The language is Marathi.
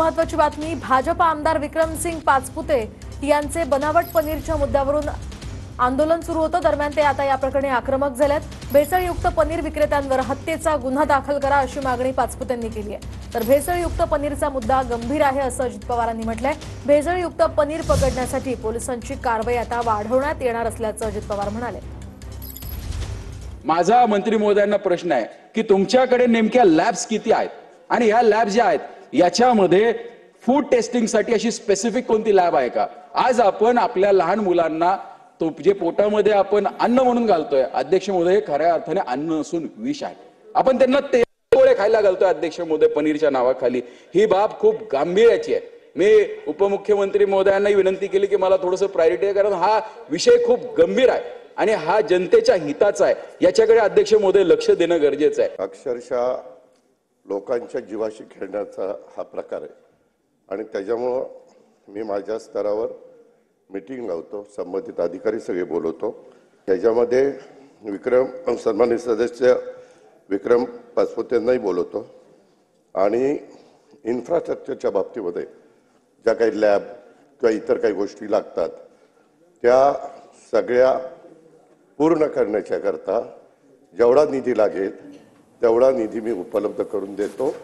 महत्त्वाची बातमी। भाजप आमदार विक्रमसिंग पाचपुते यांचे बनावट पनीरच्या मुद्द्यावरून आंदोलन सुरू होतं। दरम्यान ते आता या प्रकरणी आक्रमक झालेत। भेसळयुक्त पनीर विक्रेत्यांवर हत्येचा गुन्हा दाखल करा अशी मागणी पाचपुतेंनी केली आहे। तर भेसळयुक्त पनीरचा मुद्दा गंभीर आहे असं अजित पवारांनी म्हटलंय। भेसळयुक्त पनीर पकडण्यासाठी पोलिसांची कारवाई आता वाढवण्यात येणार असल्याचं अजित पवार म्हणाले। माझा मंत्री महोदयांना प्रश्न आहे की तुमच्याकडे नेमक्या लॅब्स किती आहेत आणि ह्या लॅब ज्या आहेत याच्यामध्ये फूड टेस्टिंग साठी अशी स्पेसिफिक कोणती लॅब आहे का? आज आपण आपल्या लहान मुलांना तो जे पोटामध्ये आपण अन्न म्हणून घालतोय, अध्यक्ष महोदय, खऱ्या अर्थाने अन्न नसून विष आहे। आपण त्यांना गोळे खायला घालतोय अध्यक्ष महोदय पनीरच्या नावाखाली। ही बाब खूप गांभीर्याची आहे। मी उपमुख्यमंत्री महोदयांना विनंती केली की मला थोडंसं प्रायोरिटी आहे, कारण हा विषय खूप गंभीर आहे आणि हा जनतेच्या हिताचा आहे। याच्याकडे अध्यक्ष महोदय लक्ष देणं गरजेचं आहे। अक्षरशः लोकांच्या जीवाशी खेळण्याचा हा प्रकार आहे आणि त्याच्यामुळे मी माझ्या स्तरावर मीटिंग लावतो, संबंधित अधिकारी सगळे बोलवतो। त्याच्यामध्ये सन्माननीय सदस्य विक्रम पाचपुतेंनाही बोलवतो आणि इन्फ्रास्ट्रक्चरच्या बाबतीमध्ये ज्या काही लॅब किंवा इतर काही गोष्टी लागतात त्या सगळ्या पूर्ण करण्याच्या करता जेवढा निधी लागेल तेवढा निधी मी उपलब्ध करून देतो।